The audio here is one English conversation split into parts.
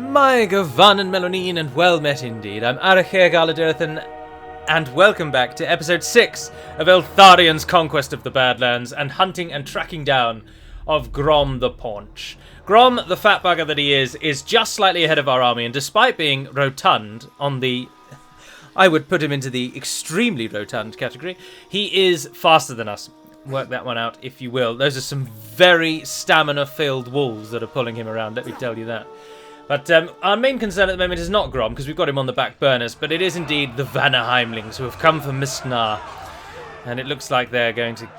My Gavan and Melonine, and well met indeed. I'm Aracher Galadirthan, and welcome back to episode 6 of Eltharion's Conquest of the Badlands and hunting and tracking down of Grom the Paunch. Grom, the fat bugger that he is just slightly ahead of our army, and despite being rotund on the... I would put him into the extremely rotund category. He is faster than us. Work that one out, if you will. Those are some very stamina-filled wolves that are pulling him around, let me tell you that. But our main concern at the moment is not Grom, because we've got him on the back burners, but it is indeed the Vanaheimlings who have come for Mistnar. And it looks like they're going to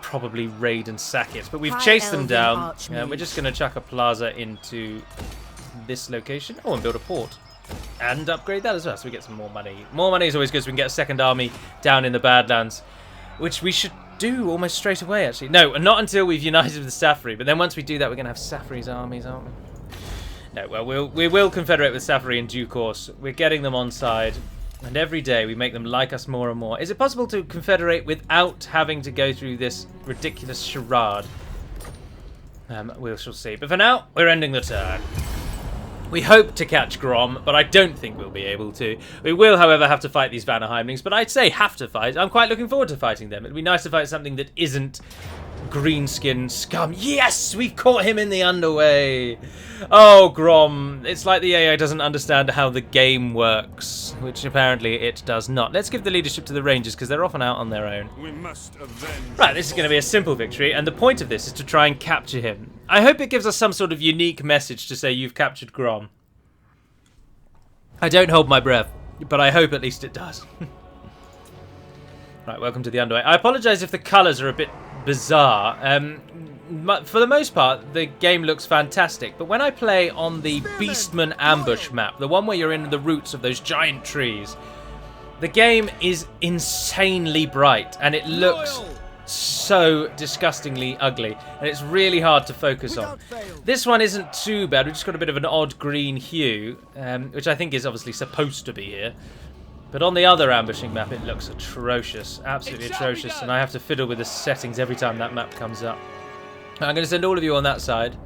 probably raid and sack it. But we've chased them down. We're just going to chuck a plaza into this location. Oh, and build a port. And upgrade that as well, so we get some more money. More money is always good, so we can get a second army down in the Badlands, which we should do almost straight away, actually. No, not until we've united with Safari, but then once we do that, we're going to have Safari's armies, aren't we? No, well, we will confederate with Safari in due course. We're getting them on side, and every day we make them like us more and more. Is it possible to confederate without having to go through this ridiculous charade? We shall see. But for now, we're ending the turn. We hope to catch Grom, but I don't think we'll be able to. We will, however, have to fight these Vanaheimlings, but I'd say have to fight. I'm quite looking forward to fighting them. It'd be nice to fight something that isn't greenskin scum. Yes, we've caught him in the underway. Oh, Grom. It's like the AI doesn't understand how the game works, which apparently it does not. Let's give the leadership to the Rangers, because they're often out on their own. We must avenge. Right, this is going to be a simple victory, and the point of this is to try and capture him. I hope it gives us some sort of unique message to say you've captured Grom. I don't hold my breath, but I hope at least it does. Right, welcome to the underway. I apologise if the colours are a bit bizarre. For the most part, the game looks fantastic, but when I play on the Beastman ambush map, the one where you're in the roots of those giant trees, the game is insanely bright, and it looks so disgustingly ugly, and it's really hard to focus on. This one isn't too bad. We've just got a bit of an odd green hue, which I think is obviously supposed to be here. But on the other ambushing map, it looks atrocious, absolutely atrocious, and I have to fiddle with the settings every time that map comes up. I'm going to send all of you on that side.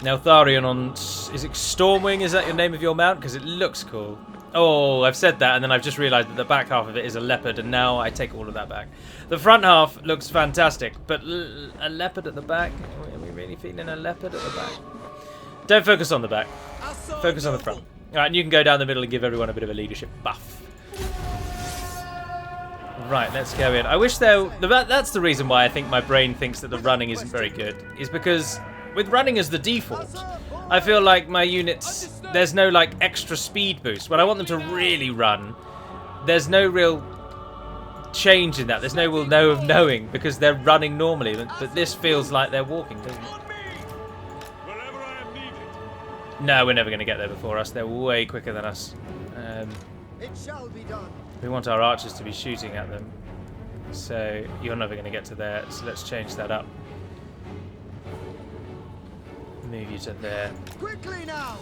Now, Eltharion on... Is it Stormwing? Is that your name of your mount? Because it looks cool. Oh, I've said that, and then I've just realised that the back half of it is a leopard, and now I take all of that back. The front half looks fantastic, but a leopard at the back? Are we really feeling a leopard at the back? Don't focus on the back. Focus on the front. Alright, and you can go down the middle and give everyone a bit of a leadership buff. Right, let's go in. I wish that's the reason why I think my brain thinks that the running isn't very good, is because with running as the default, I feel like my units, there's no like extra speed boost. When I want them to really run, there's no real change in that. There's no real know of knowing, because they're running normally, but this feels like they're walking, doesn't it? No, we're never going to get there before us. They're way quicker than us. It shall be done. We want our archers to be shooting at them, so you're never going to get to there, so let's change that up. Move you to there. Quickly now.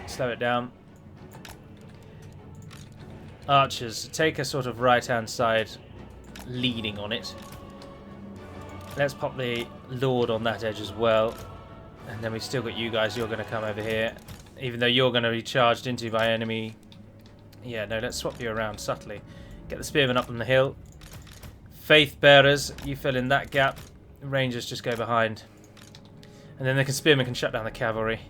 Slow it down. Archers, take a sort of right-hand side leading on it. Let's pop the Lord on that edge as well. And then we've still got you guys, you're going to come over here. Even though you're going to be charged into by enemy. Yeah, no, let's swap you around subtly. Get the spearmen up on the hill. Faith bearers, you fill in that gap. Rangers just go behind. And then the spearmen can shut down the cavalry.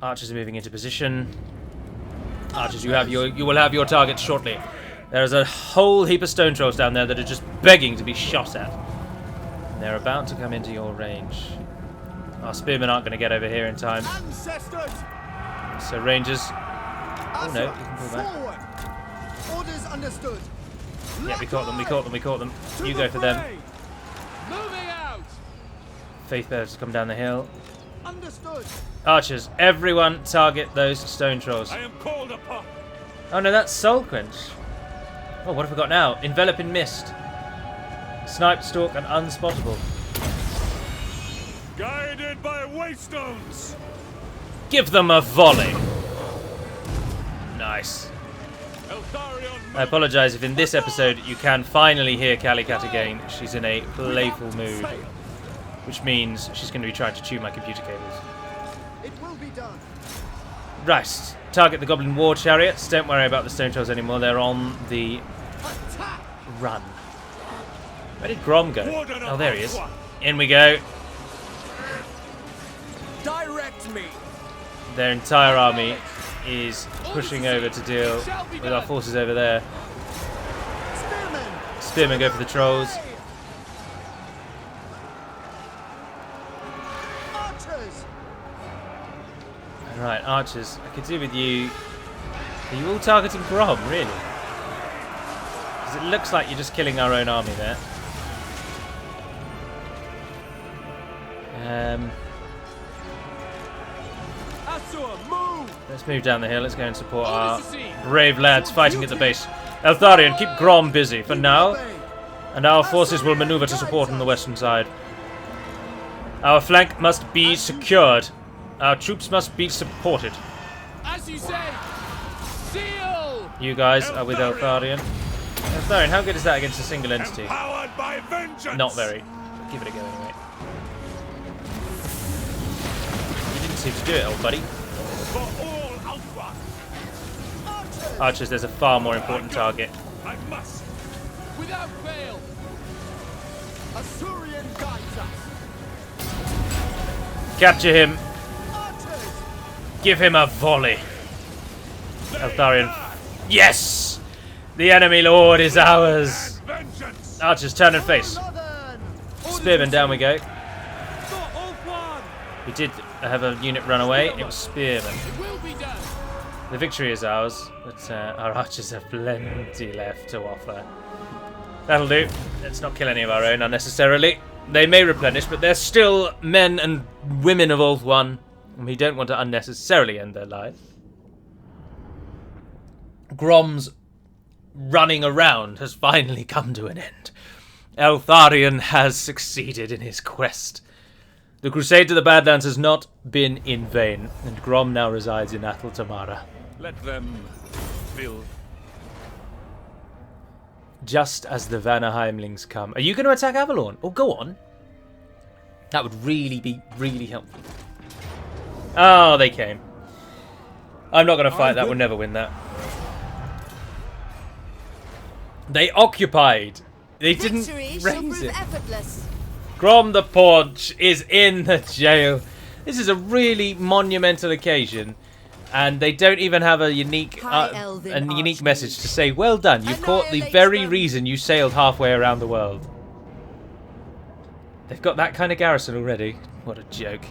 Archers are moving into position. Archers, you will have your targets shortly. There is a whole heap of stone trolls down there that are just begging to be shot at. And they're about to come into your range. Our spearmen aren't going to get over here in time. So Rangers... Oh no, you can pull back. Orders understood. Yeah, we caught them. You go for them. Moving out. Faith bearers come down the hill. Understood. Archers, everyone target those stone trolls. I am called upon. Oh no, that's Soul Quench. Oh, what have we got now? Envelop in mist. Snipe, stalk, and unspottable. Guided by waystones. Give them a volley. Nice. I apologise if in this episode you can finally hear Calicat again. She's in a playful mood, which means she's going to be trying to chew my computer cables. It will be done. Right. Target the goblin war chariots. Don't worry about the stone trolls anymore. They're on the run. Where did Grom go? Oh, there he is. In we go. Direct me. Their entire army is pushing over to deal with our forces over there. Spearmen go for the trolls. Right, archers. I could do with you. Are you all targeting Grom, really? Because it looks like you're just killing our own army there. Let's move down the hill. Let's go and support our brave lads fighting at the base. Eltharion, keep Grom busy for now, and our forces will maneuver to support on the western side. Our flank must be secured. Our troops must be supported. As you say, seal! You guys are with Eltharion. Eltharion, how good is that against a single entity? Not very. Give it a go anyway. You didn't seem to do it, old buddy. Archers, there's a far more important target. I must. Without fail. Assyrian guides us. Capture him. Give him a volley. Eltharion. Yes! The enemy lord is ours. Archers, turn and face. Spearmen, down we go. We did have a unit run away. It was spearmen. The victory is ours, but our archers have plenty left to offer. That'll do. Let's not kill any of our own unnecessarily. They may replenish, but they're still men and women of Ulthuan, and we don't want to unnecessarily end their lives. Grom's running around has finally come to an end. Eltharion has succeeded in his quest. The crusade to the Badlands has not been in vain, and Grom now resides in Athel Tamara. Let them fill. Just as the Vanaheimlings come. Are you going to attack Avalon? Oh, go on. That would really be really helpful. Oh, they came. I'm not going to fight that. We'll never win that. They occupied. They didn't raise it. Effortless. Grom the Paunch is in the jail. This is a really monumental occasion, and they don't even have a unique message to say, well done, you've caught the very reason you sailed halfway around the world. They've got that kind of garrison already. What a joke.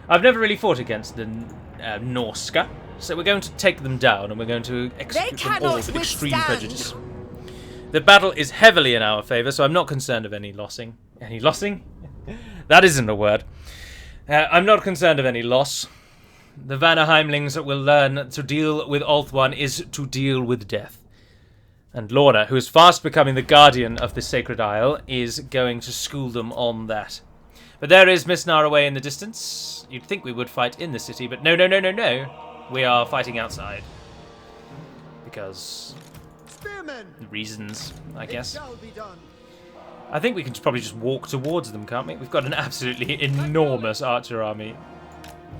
I've never really fought against the Norska, so we're going to take them down, and we're going to execute them all with extreme prejudice. The battle is heavily in our favour, so I'm not concerned of any lossing. Any lossing? That isn't a word. I'm not concerned of any loss. The Vanaheimlings will learn to deal with Ulthuan is to deal with death. And Lorna, who is fast becoming the guardian of the Sacred Isle, is going to school them on that. But there is Misnar away in the distance. You'd think we would fight in the city, but no, no, no, no, no. We are fighting outside. Because... reasons, I guess. I think we can probably just walk towards them, can't we? We've got an absolutely enormous archer army.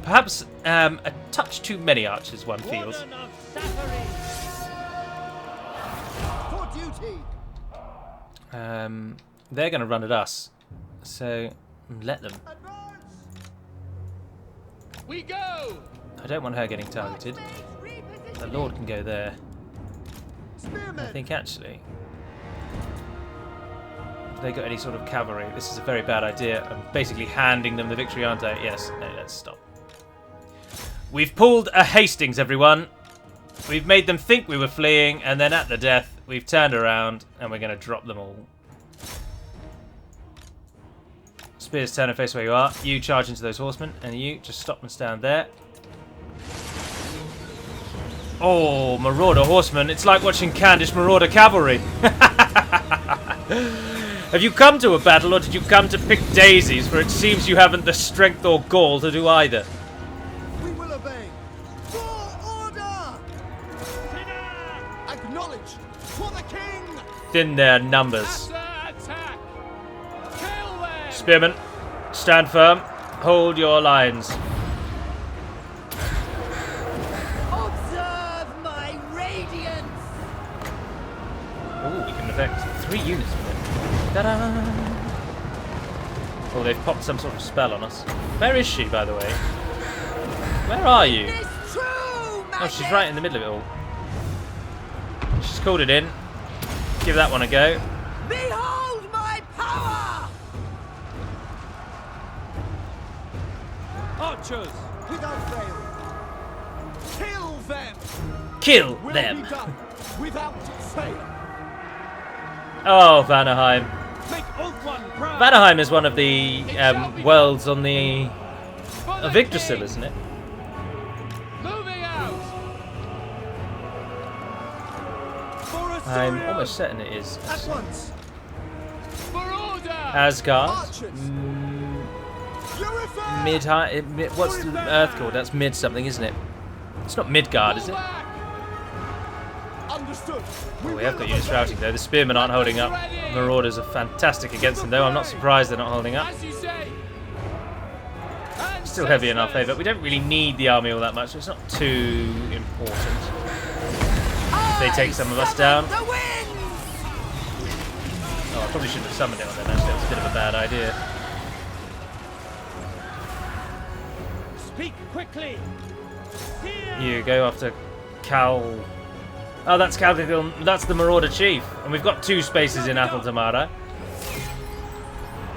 Perhaps a touch too many archers, one feels. They're going to run at us, so let them. We go. I don't want her getting targeted. The Lord can go there. I think actually, have they got any sort of cavalry? This is a very bad idea. I'm basically handing them the victory, aren't I? Yes. No, let's stop. We've pulled a Hastings, everyone. We've made them think we were fleeing, and then at the death, we've turned around, and we're going to drop them all. Spears, turn and face where you are. You charge into those horsemen, and you just stop and stand there. Oh, Marauder Horsemen. It's like watching Candish Marauder Cavalry. Have you come to a battle, or did you come to pick daisies? For it seems you haven't the strength or gall to do either. We will obey. For order! Acknowledge for the king! Thin their numbers. Spearmen, stand firm. Hold your lines. effect. 3 units of it. Ta-da! Oh, they've popped some sort of spell on us. Where is she, by the way? Where are you? Oh, she's right in the middle of it all. She's called it in. Give that one a go. Behold my power! Archers, without fail. Kill them! Kill Will them! be done without fail. Oh, Vanaheim. Make Ulthuan proud. Vanaheim is one of the worlds on the For the Yggdrasil, king. isn't it? Moving out. For I'm Eltharion. almost certain it is. At once. For order. Asgard. Archers. Purify. Mid-high. What's the Earth called? That's mid something, isn't it? It's not Midgard, is it? Understood. Oh, we have got units routing though. The spearmen aren't holding up. Marauders are fantastic against them though. I'm not surprised they're not holding up. As you say. Still heavy in our favour. We don't really need the army all that much. So it's not too important. If they take some of us down. The wind. Oh, I probably shouldn't have summoned it on them actually. That was a bit of a bad idea. Speak quickly. You go after Cal. Oh, that's Calgagil. That's the Marauder Chief. And we've got 2 spaces in Athel Tamara.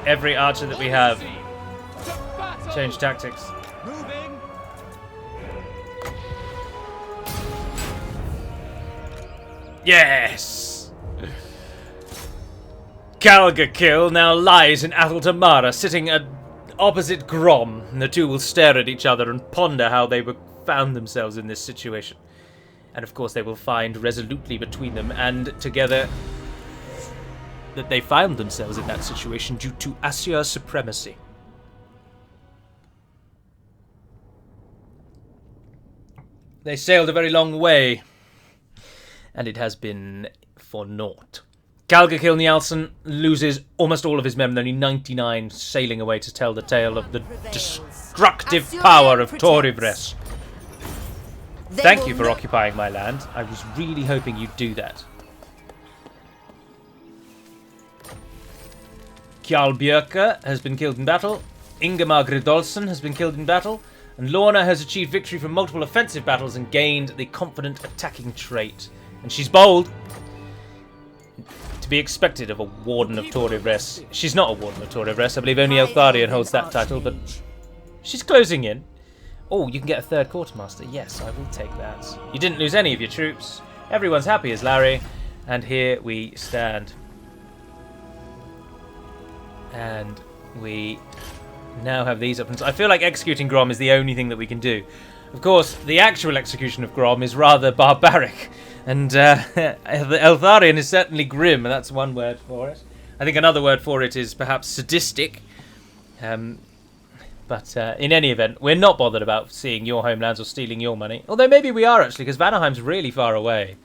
Every archer that we have. Change tactics. Moving. Yes! Calgagil now lies in Athel Tamara, sitting opposite Grom. And the two will stare at each other and ponder how they found themselves in this situation. And of course they will find resolutely between them and together that they found themselves in that situation due to Asyar's supremacy. They sailed a very long way, and it has been for naught. Calgagil Nielsen loses almost all of his men, with only 99 sailing away to tell the tale of the destructive power of Torivres. Thank you for occupying my land. I was really hoping you'd do that. Kjarl Björke has been killed in battle. Ingemar Gridolfsson has been killed in battle. And Lorna has achieved victory from multiple offensive battles and gained the confident attacking trait. And she's bold. To be expected of a Warden of Torivres. She's not a Warden of Torivres. I believe only Eltharion holds that title, but she's closing in. Oh, you can get a 3rd quartermaster. Yes, I will take that. You didn't lose any of your troops. Everyone's happy as Larry. And here we stand. And we now have these options. I feel like executing Grom is the only thing that we can do. Of course, the actual execution of Grom is rather barbaric. And Eltharion is certainly grim, and that's one word for it. I think another word for it is perhaps sadistic. But in any event, we're not bothered about seeing your homelands or stealing your money. Although maybe we are, actually, because Vanaheim's really far away.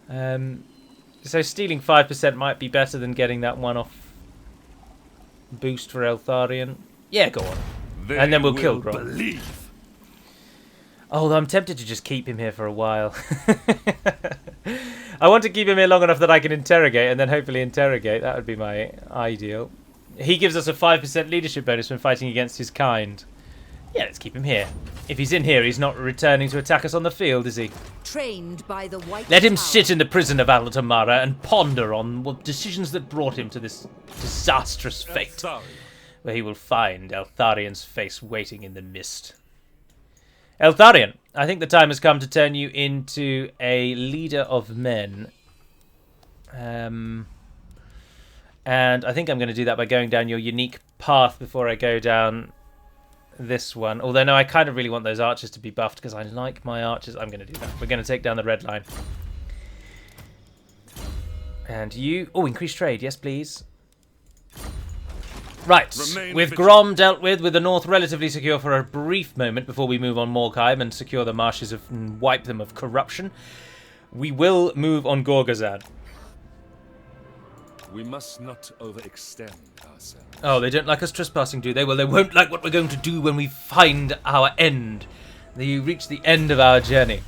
So stealing 5% might be better than getting that one-off boost for Eltharion. Yeah, go on. And then we'll kill Grom. Although I'm tempted to just keep him here for a while. I want to keep him here long enough that I can interrogate, and then hopefully interrogate. That would be my ideal. He gives us a 5% leadership bonus when fighting against his kind. Yeah, let's keep him here. If he's in here, he's not returning to attack us on the field, is he? Trained by the White Let him Tower. sit in the prison of Alatamara and ponder on what decisions that brought him to this disastrous fate, where he will find Eltharion's face waiting in the mist. Eltharion, I think the time has come to turn you into a leader of men. And I think I'm going to do that by going down your unique path before I go down this one. Although, no, I kind of really want those archers to be buffed because I like my archers. I'm going to do that. We're going to take down the red line. And you... Oh, increased trade. Yes, please. Right. With Grom dealt with the north relatively secure for a brief moment before we move on Morkheim and secure the marshes and wipe them of corruption, we will move on Gorgazad. We must not overextend ourselves. Oh, they don't like us trespassing, do they? Well, they won't like what we're going to do when we find our end. You reach the end of our journey.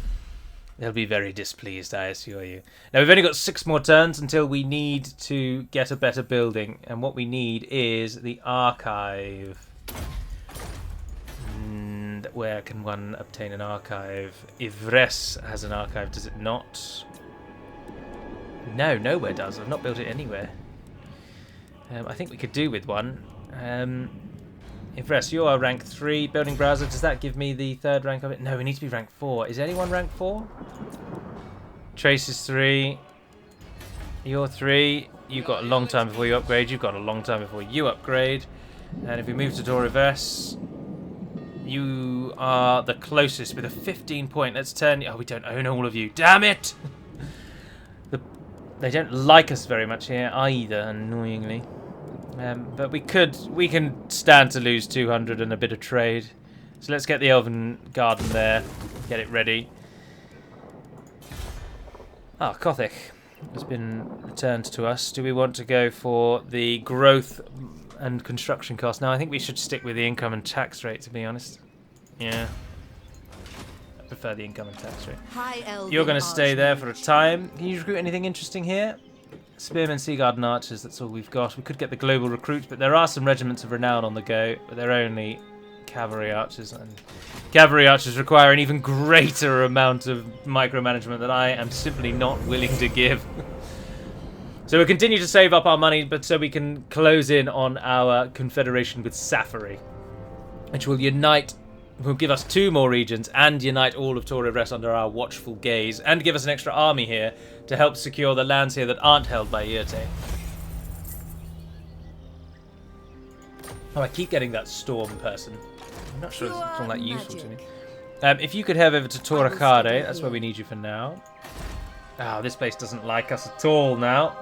They'll be very displeased, I assure you. Now, we've only got 6 more turns until we need to get a better building. And what we need is the archive. And where can one obtain an archive? Ivres has an archive, does it not? No, nowhere does. I've not built it anywhere. I think we could do with one. Ivres, you are rank 3. Building browser, does that give me the 3rd rank of it? No, we need to be rank 4. Is anyone rank 4? Trace is 3. You're 3. You've got a long time before you upgrade. You've got a long time before you upgrade. And if we move to Tor Ivres, you are the closest with a 15 point. Let's turn... Oh, we don't own all of you. Damn it! They don't like us very much here either, annoyingly. But we can stand to lose 200 and a bit of trade. So let's get the Elven Garden there. Get it ready. Ah, Kothic has been returned to us. Do we want to go for the growth and construction cost? No, I think we should stick with the income and tax rate, to be honest. Yeah. I prefer the income and tax rate. You're going to stay there for a time. Can you recruit anything interesting here? Spearmen, Sea Guard and Archers, that's all we've got. We could get the global recruits, but there are some regiments of renown on the go, but they're only cavalry archers, and cavalry archers require an even greater amount of micromanagement that I am simply not willing to give. So we'll continue to save up our money, but so we can close in on our confederation with Safari, which will unite, will give us 2 more regions and unite all of Tor Ivres under our watchful gaze, and give us an extra army here to help secure the lands here that aren't held by Irte. Oh, I keep getting that storm person. I'm not sure it's all that useful to me. If you could head over to Toracade, that's where we need you for now. Oh, this place doesn't like us at all now.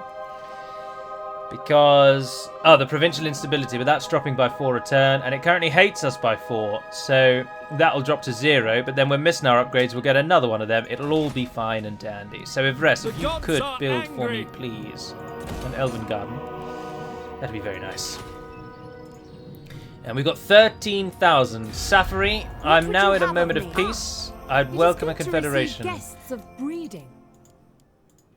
Because, oh, the provincial instability, but that's dropping by 4 a turn, and it currently hates us by 4, so that'll drop to 0, but then we're missing our upgrades, we'll get another one of them, it'll all be fine and dandy. So Ivres, if you could build for me, please, an Elven Garden, that'd be very nice. And we've got 13,000. Safari, I'm now in a moment of peace. I'd welcome a confederation. Guests of breeding.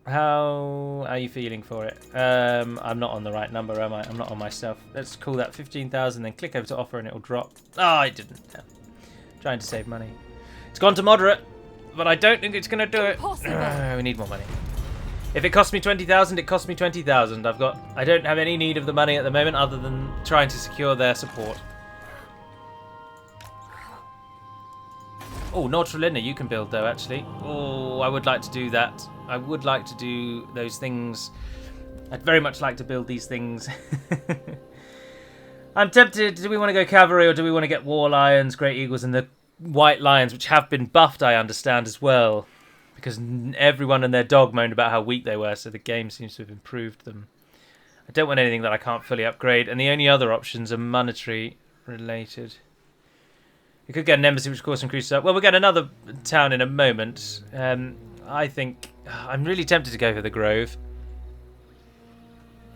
How are you feeling for it? I'm not on the right number, am I? I'm not on myself. Let's call that 15,000, then click over to offer and it'll drop. Oh, I didn't. Yeah. Trying to save money. It's gone to moderate, but I don't think it's going to do it. We need more money. If it costs me 20,000, it costs me 20,000. I don't have any need of the money at the moment other than trying to secure their support. Oh, Nortrelina, you can build though, actually. Oh, I would like to do that. I would like to do those things. I'd very much like to build these things. I'm tempted. Do we want to go cavalry or do we want to get war lions, great eagles, and the white lions, which have been buffed, I understand, as well? Because everyone and their dog moaned about how weak they were, so the game seems to have improved them. I don't want anything that I can't fully upgrade, and the only other options are monetary related. We could get an embassy, which of course increases up. Well, we'll get another town in a moment. I think I'm really tempted to go for the Grove.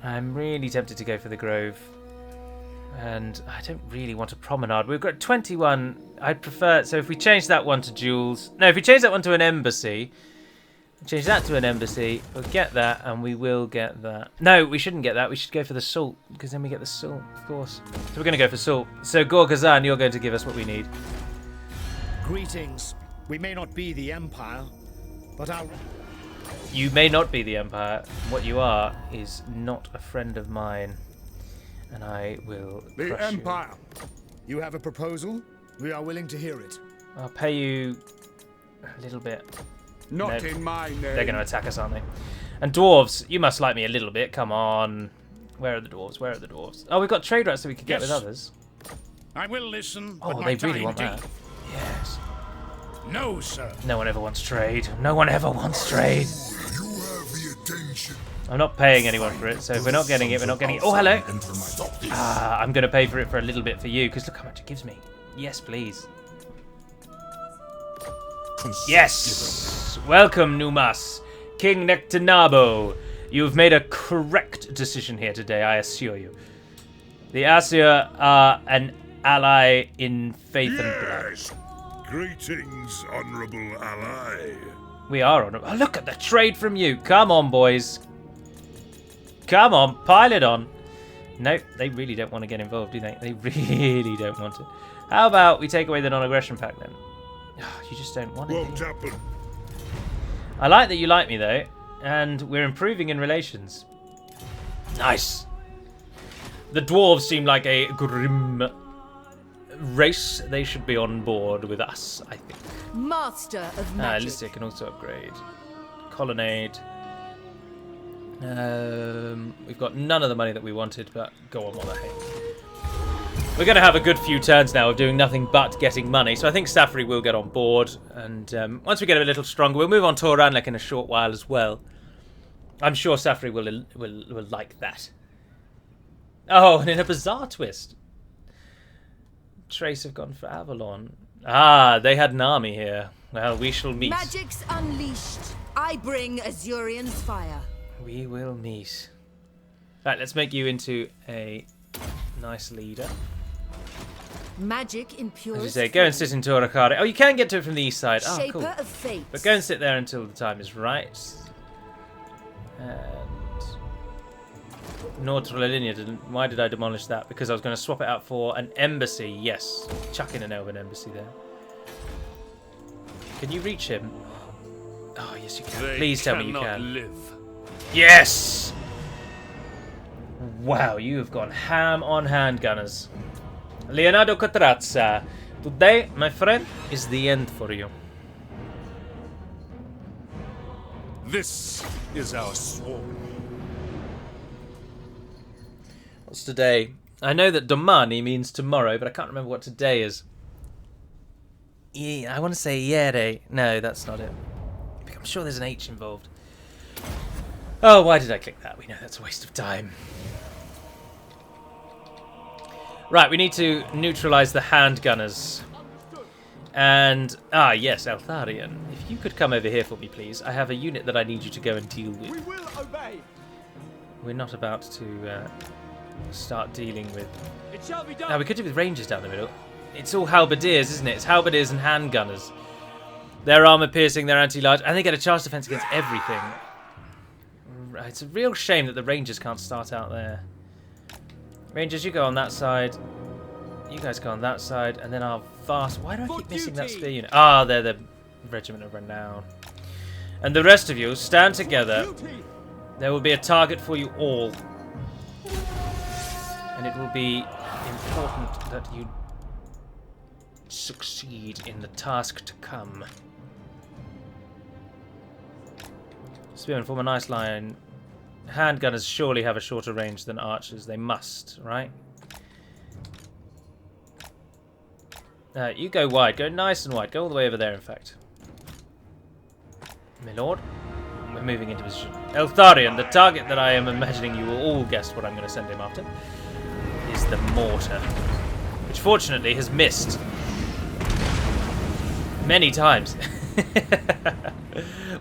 I'm really tempted to go for the Grove. And I don't really want a promenade. We've got 21. I'd prefer... So if we change that one to duels... No, if we change that one to an embassy... Change that to an embassy. We'll get that, and we will get that. No, we shouldn't get that. We should go for the salt, because then we get the salt, of course. So we're going to go for salt. So Gorgazan, you're going to give us what we need. Greetings. We may not be the Empire, but our... You may not be the Empire. What you are is not a friend of mine. And I will The crush Empire. You have a proposal? We are willing to hear it. I'll pay you a little bit. Not No. in my name. They're going to attack us, aren't they? And dwarves, you must like me a little bit. Come on. Where are the dwarves? Where are the dwarves? Oh, we've got trade routes that we could get with others. I will listen. Oh, they really want that. Yes. No, sir. No one ever wants trade. No one ever wants trade. You have the attention. I'm not paying anyone for it, so if we're not getting it, we're not getting it. Oh, hello. I'm going to pay for it for a little bit for you, because look how much it gives me. Yes, please. Yes! Welcome, Numas. King Nectanabo. You've made a correct decision here today, I assure you. The Asir are an ally in faith and blood. Yes. Greetings, honorable ally. We are on. Oh, look at the trade from you. Come on, boys. Come on, pile it on. Nope, they really don't want to get involved, do they? They really don't want to. How about we take away the non-aggression pact then? Oh, you just don't want it. Won't happen. I like that you like me though, and we're improving in relations. Nice. The dwarves seem like a grim race. They should be on board with us, I think. Master of magic. Lystia can also upgrade. Colonnade. We've got none of the money that we wanted, but go on, what the heck. We're going to have a good few turns now of doing nothing but getting money, so I think Safri will get on board, and once we get a little stronger, we'll move on to Oranlek in a short while as well. I'm sure Safri will like that. Oh, and in a bizarre twist, Trace have gone for Avalon. Ah, they had an army here. Well, we shall meet. Magic's unleashed. I bring Azurian's fire. We will meet. Right, let's make you into a nice leader. Magic in pure. As you say, go and sit in Toracare. Oh, you can get to it from the east side. Oh, Shaper cool. of fate. But go and sit there until the time is right. And Nortralinia didn't. Why did I demolish that? Because I was going to swap it out for an embassy. Yes, chuck in an elven embassy there. Can you reach him? Oh, yes, you can. Please tell me you can. Live. Yes! Wow, you have gone ham on handgunners. Leonardo Cotrazza, today, my friend, is the end for you. This is our sword. What's today? I know that domani means tomorrow, but I can't remember what today is. I want to say ieri. No, that's not it. I'm sure there's an H involved. Oh, why did I click that? We know that's a waste of time. Right, we need to neutralize the handgunners. And, yes, Eltharion. If you could come over here for me, please. I have a unit that I need you to go and deal with. We will obey. We're not about to start dealing with... It shall be done. Now, we could do with rangers down the middle. It's all halberdiers, isn't it? It's halberdiers and handgunners. Their armor piercing, their anti-large, and they get a charge defense against everything. It's a real shame that the rangers can't start out there. Rangers, you go on that side. You guys go on that side, and then our vast... Why do I keep missing that spear unit? Ah, they're the Regiment of Renown. And the rest of you, stand together. There will be a target for you all. And it will be important that you succeed in the task to come. Spearmen form a nice line. Handgunners surely have a shorter range than archers. They must, right? You go wide. Go nice and wide. Go all the way over there, in fact. My lord. We're moving into position. Eltharion, the target that I am imagining you will all guess what I'm going to send him after, is the mortar. Which fortunately has missed. Many times.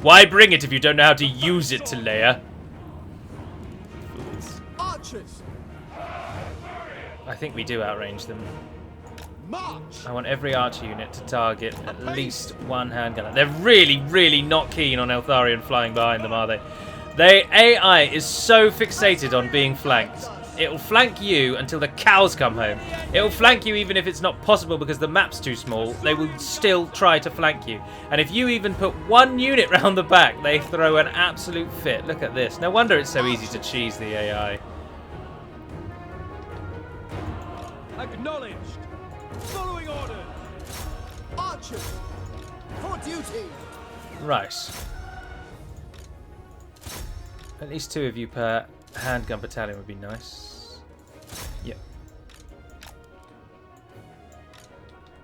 Why bring it if you don't know how to use it, Leia? Archers. I think we do outrange them. March. I want every archer unit to target at least one handgunner. They're really, really not keen on Eltharion flying behind them, are they? Their AI is so fixated on being flanked. It'll flank you until the cows come home. It'll flank you even if it's not possible because the map's too small. They will still try to flank you. And if you even put one unit round the back, they throw an absolute fit. Look at this. No wonder it's so easy to cheese the AI. Acknowledged. Following orders. Archers. For duty. Right. At least 2 of you per handgun battalion would be nice. Yep.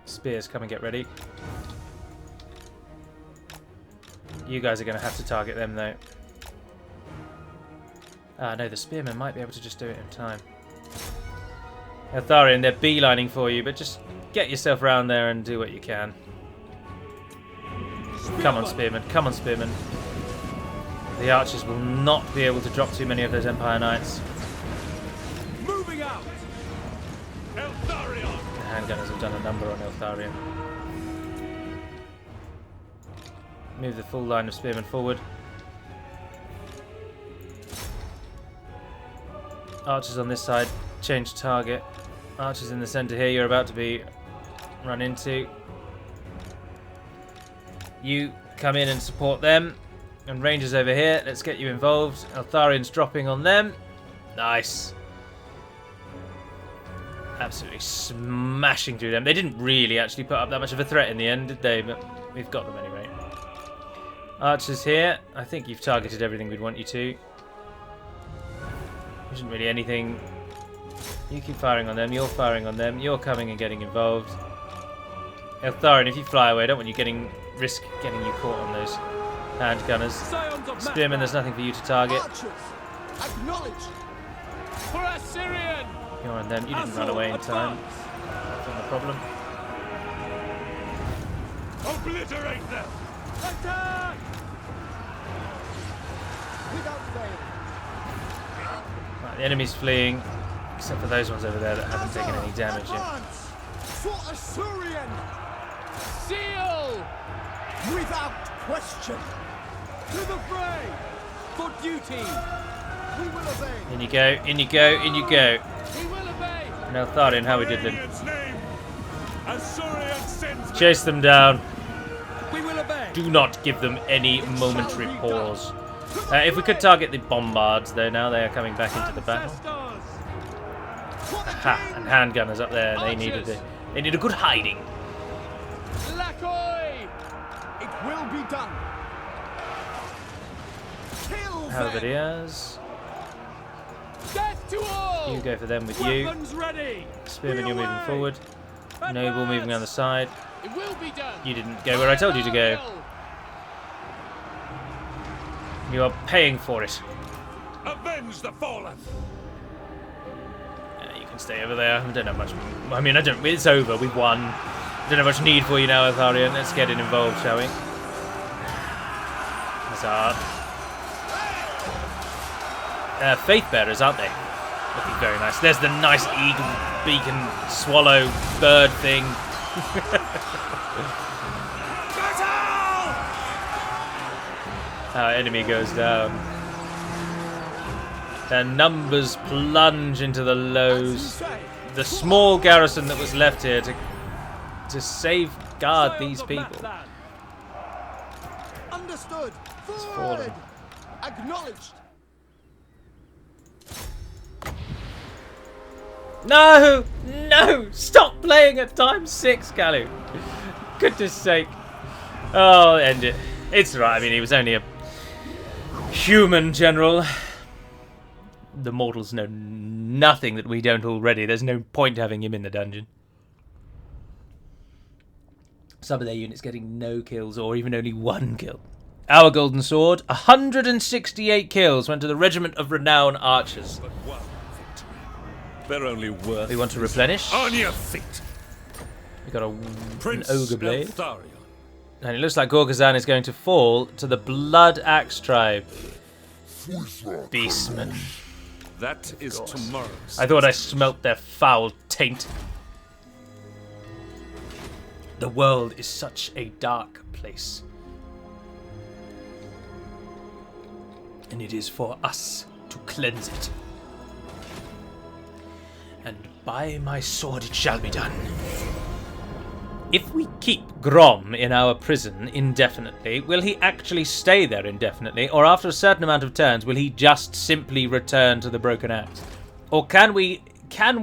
Spears, come and get ready. You guys are going to have to target them, though. Ah, no, the spearmen might be able to just do it in time. Eltharion, they're beelining for you, but just get yourself around there and do what you can. Come on, spearmen. Come on, spearmen. The archers will not be able to drop too many of those Empire Knights. Moving out. Eltharion. The handgunners have done a number on Eltharion. Move the full line of spearmen forward. Archers on this side. Change target. Archers in the centre here. You're about to be run into. You come in and support them. And Rangers over here. Let's get you involved. Eltharion's dropping on them. Nice. Absolutely smashing through them. They didn't really actually put up that much of a threat in the end, did they? But we've got them anyway. Archers here. I think you've targeted everything we'd want you to. There isn't really anything. You keep firing on them. You're firing on them. You're coming and getting involved. Eltharion, if you fly away, I don't want you risk getting you caught on those handgunners. Spearmen, there's nothing for you to target. Archers, acknowledged. For Assyrian. You're on them. You didn't run away in time. That's not the problem. Obliterate them! Attack! Without fail. Right, the enemy's fleeing, except for those ones over there that haven't taken any damage yet. Advance! For Assyrian! Seal! Without question! To the fray! For duty! We will obey! In you go, in you go, in you go. We will obey! And Eltharion, how we did them. Radiant's name! Assyrian sends me. Chase them down. We will obey! Do not give them any momentary pause. If we could target the bombards, though, now they are coming back into the battle. Ha! And handgunners up there. They needed a good hiding. Lakoi! It will be done! Kill Halberdiers. Death to all! You go for them with you. Weapons ready! Spearmen, you're moving forward. Noble moving around the side. It will be done! You didn't go where I told you to go. You are paying for it. Avenge the fallen! You can stay over there. I don't have much. I mean, I don't. It's over. We've won. I don't have much need for you now, Eltharion. Let's get it involved, shall we? Huzzah. Faith bearers, aren't they? Looking very nice. There's the nice eagle, beacon, swallow, bird thing. Our enemy goes down. Their numbers plunge into the lows. The small garrison that was left here to safeguard these people. Understood! fallen. Forward! Acknowledged! No! No! Stop playing at ×6, Galu. Goodness sake. Oh, end it. It's right. I mean, he was only a human general. The mortals know nothing that we don't already. There's no point having him in the dungeon. Some of their units getting no kills or even only 1 kill. Our golden sword, 168 kills went to the Regiment of Renown Archers. But one victory. They're only worth. We want to replenish. On your feet! We got an Prince ogre blade. Eltharion. And it looks like Gorgazan is going to fall to the Blood Axe tribe. Beastmen. That is tomorrow's. I thought I smelt their foul taint. The world is such a dark place. And it is for us to cleanse it. And by my sword it shall be done. If we keep Grom in our prison indefinitely, will he actually stay there indefinitely? Or after a certain amount of turns, will he just simply return to the Broken Axe? Or can we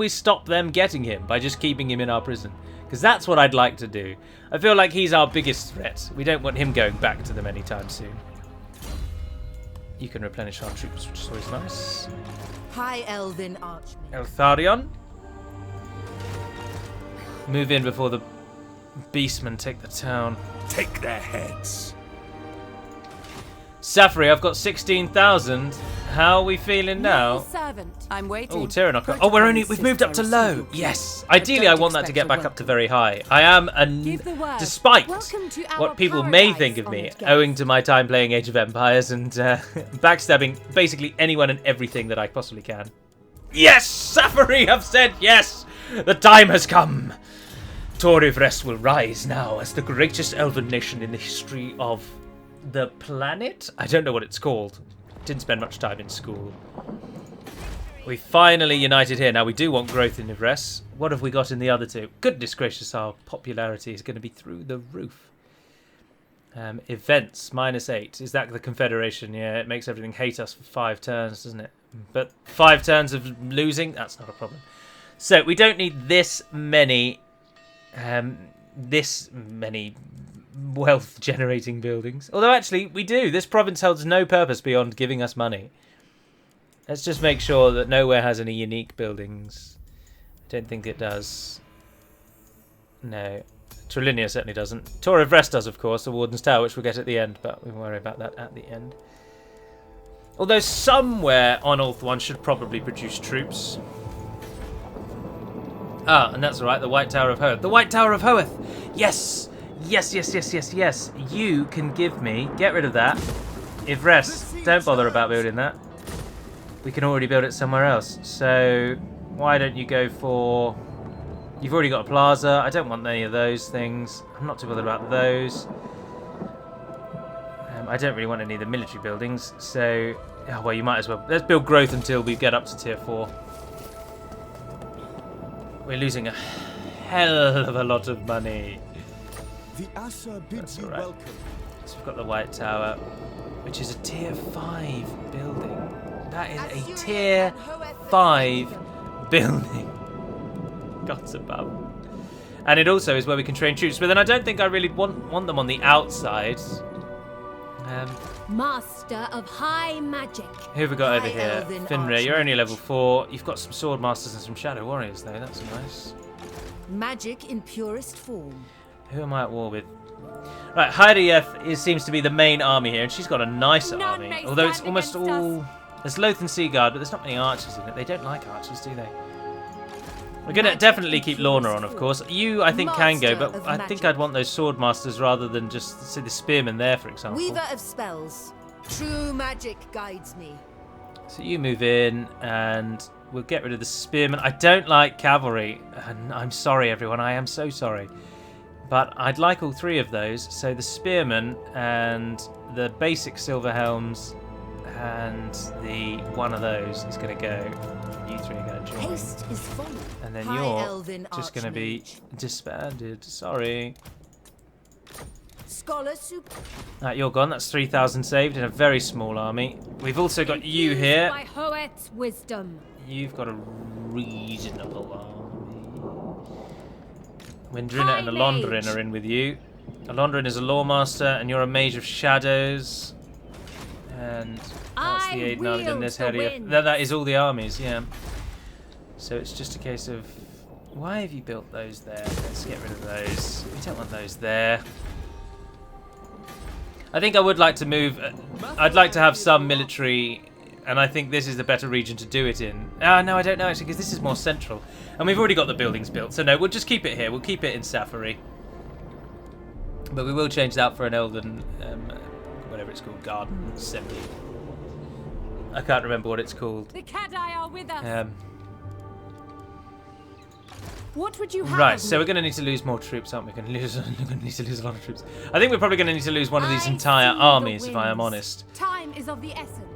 stop them getting him by just keeping him in our prison? Because that's what I'd like to do. I feel like he's our biggest threat. We don't want him going back to them anytime soon. You can replenish our troops, which is always nice. High Elven Archmage. Eltharion. Move in before the Beastmen take the town. Take their heads. Safri, I've got 16,000. How are we feeling now? Servant. I'm waiting. Oh, Terranok. Oh, we've moved up to low. Yes. Ideally, I want that to get back up to very high. I am, despite what people may think of me, owing to my time playing Age of Empires and backstabbing basically anyone and everything that I possibly can. Yes, Safri have said yes. The time has come. Torivres will rise now as the greatest elven nation in the history of the planet. I don't know what it's called. Didn't spend much time in school. We finally united here. Now we do want growth in Yvres. What have we got in the other two? Goodness gracious, our popularity is going to be through the roof. Events, -8. Is that the Confederation? Yeah, it makes everything hate us for 5 turns, doesn't it? But 5 turns of losing, that's not a problem. So we don't need this many wealth generating buildings. Although actually we do. This province holds no purpose beyond giving us money. Let's just make sure that nowhere has any unique buildings. I don't think it does. No. Trilinia certainly doesn't. Tor of Rest does, of course, the Warden's Tower, which we'll get at the end, but we won't worry about that at the end. Although somewhere on Ulthuan should probably produce troops. Ah, and that's all right, the White Tower of Hoeth. The White Tower of Hoeth! Yes! Yes, yes, yes, yes, yes. You can give me... Get rid of that. Yvres. Don't bother about building that. We can already build it somewhere else. So, why don't you go for... You've already got a plaza. I don't want any of those things. I'm not too bothered about those. I don't really want any of the military buildings. So, oh, well, you might as well. Let's build growth until we get up to tier 4. We're losing a hell of a lot of money. The Asa bids you welcome. So we've got the White Tower, which is a tier 5 building. That is a tier 5 building. Gods above. And it also is where we can train troops. But then I don't think I really want them on the outside. Master of High Magic. Who have we got over High here? Elven Finrey, you're only Archmage. level 4. You've got some Sword Masters and some Shadow Warriors, though. That's nice. Magic in purest form. Who am I at war with? Right, Hydieth seems to be the main army here, and she's got a nice army. Although it's almost all... There's Lothan Sea Guard, but there's not many archers in it. They don't like archers, do they? We're going to definitely keep Lorna on, of course. You, I think, can go, but I think I'd want those Sword Masters rather than just, say, the Spearmen there, for example. Weaver of spells. True magic guides me. So you move in, and we'll get rid of the Spearmen. I don't like cavalry, and I'm sorry, everyone. I am so sorry. But I'd like all 3 of those. So the Spearmen and the basic Silver Helms and the one of those is going to go. You 3 are going to join. Haste is folly. And then High you're Elven just going to be Archmage. disbanded. Sorry. Scholar soup. Right, you're gone. That's 3,000 saved in a very small army. We've also got you Infused here. By Hoet's wisdom. You've got a reasonable army. Windrina and High Alondrin Mage. are in with you. Alondrin is a Lawmaster, and you're a Mage of Shadows. And that's the I Aidenard in this wield the area. winds. That is all the armies, yeah. So it's just a case of... Why have you built those there? Let's get rid of those. We don't want those there. I think I would like to move... I'd like to have some military... And I think this is the better region to do it in. No, I don't know, actually, because this is more central. And we've already got the buildings built. So no, we'll just keep it here. We'll keep it in Safari. But we will change that for an Elven... whatever it's called, Garden Assembly. I can't remember what it's called. The Kadai are with us. What would you have? Right, of so me? we're going to need to lose more troops, aren't we? We're going to need to lose a lot of troops. I think we're probably going to need to lose one of these I entire see the armies, if I am winds. honest. Time is of the essence.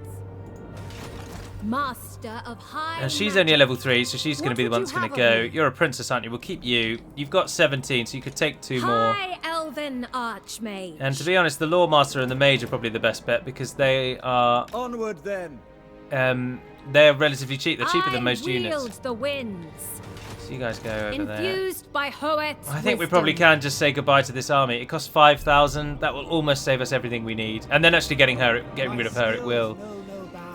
Master of High And she's Magic. only a level 3, so she's going to What be the would one you that's going to have of go. me? You're a princess, aren't you? We'll keep you. You've got 17, so you could take 2 more. High Elven Archmage. And to be honest, the Lawmaster and the Mage are probably the best bet because they are Onward then. they're relatively cheap. They're cheaper than most units. wield the winds. So you guys go over there. Infused by Hoet's I think we probably can just say goodbye to this army. It costs 5,000. That will almost save us everything we need. And then actually getting rid of her, it will.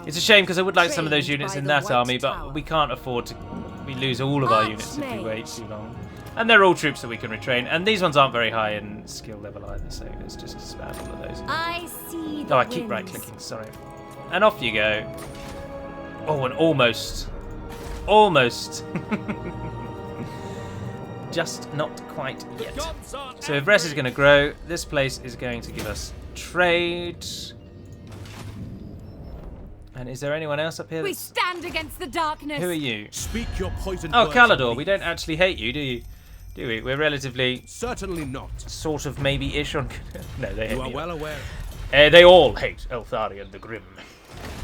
It's a shame because I would like some of those Trained units by in the that White army, but Tower. we can't afford to. We lose all of our units if we Archmage. wait too long. And they're all troops that we can retrain. And these ones aren't very high in skill level either, so let's just disband all of those. I see the Oh, I keep winds. right clicking, sorry. And off you go. Oh, and almost. Almost. Just not quite yet. So if Res is going to grow, this place is going to give us trade. And is there anyone else up here? We stand against the darkness. Who are you? Speak your poisoned Oh, words, Calador. please. We don't actually hate you, do you? Do we? We're relatively Certainly not. sort of maybe-ish on... No, they hate You are me. well aware. They all hate Eltharion the Grim.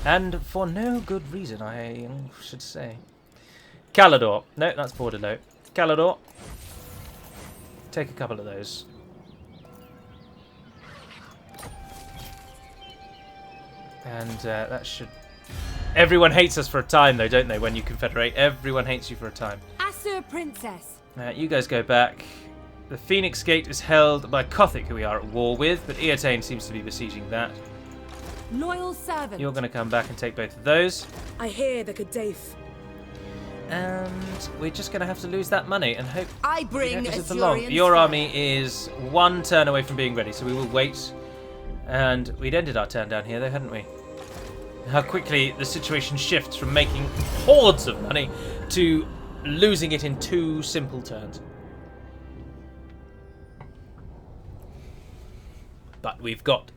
And for no good reason, I should say. Calador. No, that's Borderlow. Calador. Take a couple of those. And that should... Everyone hates us for a time, though, don't they, when you confederate? Everyone hates you for a time. Asur Princess. You guys go back. The Phoenix Gate is held by Kothic, who we are at war with, but Eotane seems to be besieging that. Loyal servant. You're going to come back and take both of those. I hear the Kadaif. And we're just going to have to lose that money and hope I we bring don't lose it for Azurian long. Your fire. army is one turn away from being ready, so we will wait. And we'd ended our turn down here, though, hadn't we? How quickly the situation shifts from making hordes of money to losing it in 2 simple turns. But we've got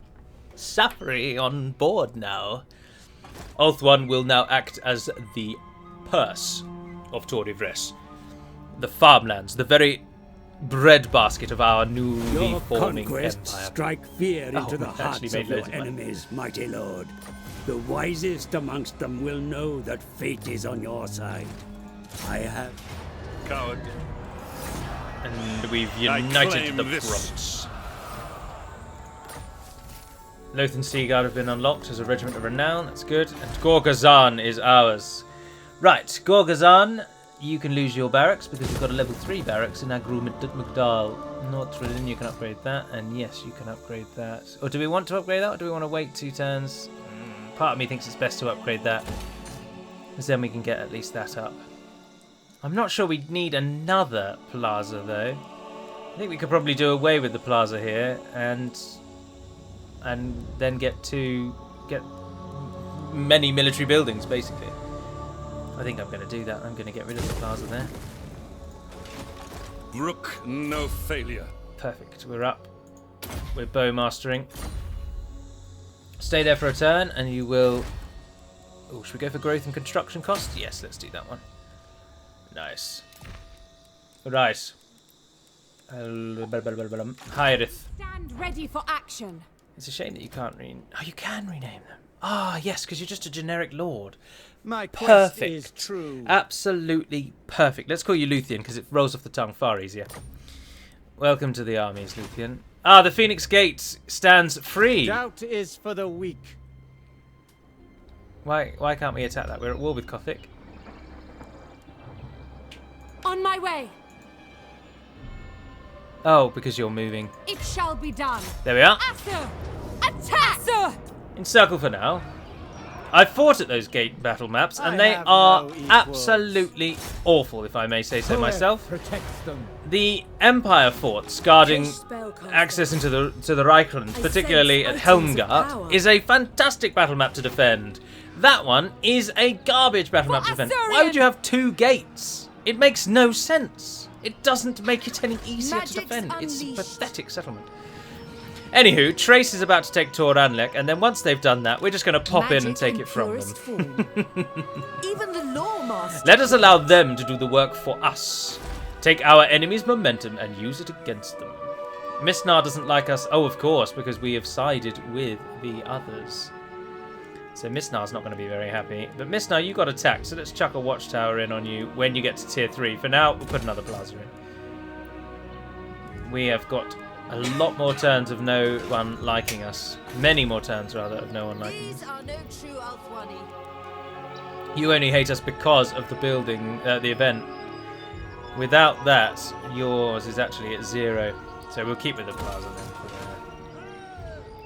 Safri on board now. Ulthuan will now act as the purse of Torivres. The farmlands, the very breadbasket of our newly Your forming conquests empire. strike fear into the we've actually hearts made of your loads of money. enemies, mighty lord. The wisest amongst them will know that fate is on your side. I have... Coward. And we've I united claim the this. fronts. Lothan Seaguard have been unlocked as a regiment of renown. That's good. And Gorgazan is ours. Right, Gorgazan, you can lose your barracks because we've got a level 3 barracks in Agru Mugdal. Northrelin, you can upgrade that. And yes, you can upgrade that. Or do we want to upgrade that, or do we want to wait 2 turns? Part of me thinks it's best to upgrade that, because then we can get at least that up. I'm not sure we need another plaza, though. I think we could probably do away with the plaza here, and then get many military buildings, basically. I think I'm going to do that. I'm going to get rid of the plaza there. Brook no failure. Perfect. We're up. We're bowmastering. Stay there for a turn, and you will... Oh, should we go for growth and construction cost? Yes, let's do that one. Nice. Right. Hyrith. Stand ready for action. It's a shame that you can't Oh, you can rename them. Ah, yes, because you're just a generic lord. My quest Perfect. is true. Absolutely perfect. Let's call you Luthian, because it rolls off the tongue far easier. Welcome to the armies, Luthian. Ah, the Phoenix Gate stands free. Doubt is for the weak. Why can't we attack that? We're at war with Kothic. On my way. Oh, because you're moving. It shall be done. There we are. Asur! Attack! Asur! Encircle for now. I fought at those gate battle maps, and I they have are no equals. absolutely awful, if I may say so myself. Protects them. The Empire forts guarding Spellcaster. access into the Reichland, I particularly sense at items of Helmgart, power. is a fantastic battle map to defend. That one is a garbage battle map to defend. Why would you have 2 gates? It makes no sense. It doesn't make it any easier to Magic's defend. It's a unleashed. pathetic settlement. Anywho, Trace is about to take Tor Anlek, and then once they've done that, we're just going to pop in and take it from them. Even the Lawmaster. Let us allow them to do the work for us. Take our enemy's momentum and use it against them. Misnar doesn't like us. Oh, of course, because we have sided with the others. So Misnar's not going to be very happy. But Misnar, you got attacked, so let's chuck a watchtower in on you when you get to tier 3. For now, we'll put another plaza in. We have got a lot more turns of no one liking us. Many more turns, rather, of no one liking us. These are no true Ulthuani. You only hate us because of the building, the event. Without that, yours is actually at 0. So we'll keep with the plaza then.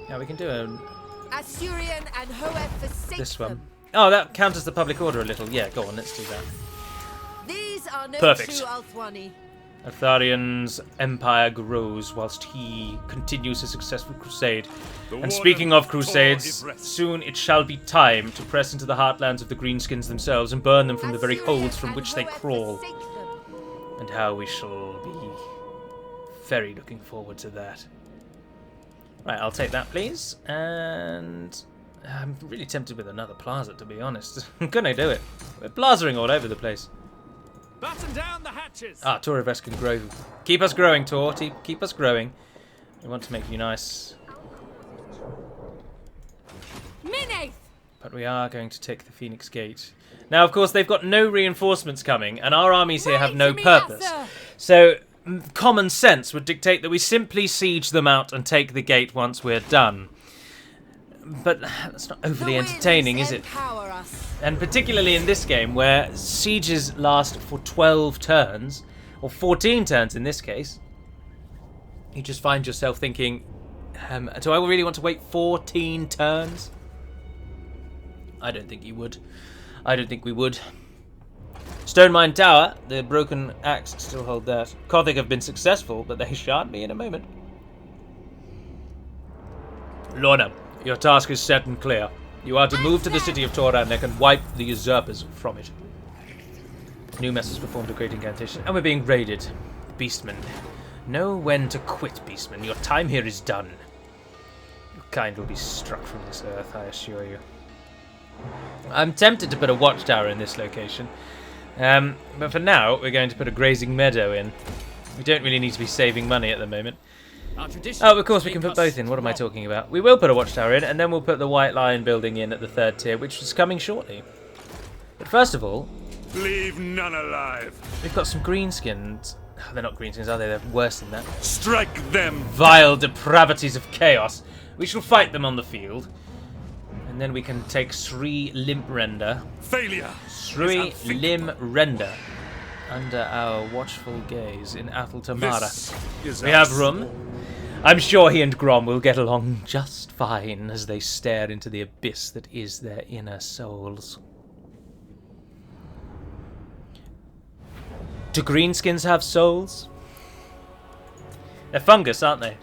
Now we can do Assyrian and Hoeth forsake this one. them. Oh, that counters the public order a little. Yeah, go on, let's do that. These are no Perfect. true Ulthuani. Eltharion's empire grows whilst he continues his successful crusade. The And speaking warden of crusades, Tor Ivres. soon it shall be time to press into the heartlands of the Greenskins themselves and burn them from the very Assyrian holes from and which they Hoeth crawl. forsake them. And how we shall be very looking forward to that. Right, I'll take that, please. And I'm really tempted with another plaza, to be honest. I'm gonna do it. We're plazering all over the place. Batten down the hatches. Ah, Tor Ivres can grow. Keep us growing, Tor. Keep us growing. We want to make you nice. But we are going to take the Phoenix Gate. Now, of course, they've got no reinforcements coming, and our armies here have no purpose. So, common sense would dictate that we simply siege them out and take the gate once we're done. But that's not overly entertaining, is it? And particularly in this game, where sieges last for 12 turns, or 14 turns in this case, you just find yourself thinking, do I really want to wait 14 turns? I don't think you would. I don't think we would. Stone Mine Tower, the broken axe still hold that. Gothic have been successful, but they shan't be in a moment. Lorna, your task is set and clear. You are to move to the city of Torandek and wipe the usurpers from it. Numes has performed a great incantation, and we're being raided. Beastmen. Know when to quit, Beastmen. Your time here is done. Your kind will be struck from this earth, I assure you. I'm tempted to put a watchtower in this location, but for now we're going to put a grazing meadow in. We don't really need to be saving money at the moment. Oh, of course we can put both in. What am I talking about? We will put a watchtower in, and then we'll put the White Lion building in at the 3rd tier, which is coming shortly. But first of all, Leave none alive. we've got some greenskins. Oh, they're not greenskins, are they? They're worse than that. Strike them. Vile depravities of chaos. We shall fight them on the field. And then we can take Sri Limrender. Failure. Sri Limrender under our watchful gaze in Athel Tamara. This is We our have room. I'm sure he and Grom will get along just fine as they stare into the abyss that is their inner souls. Do greenskins have souls? They're fungus, aren't they?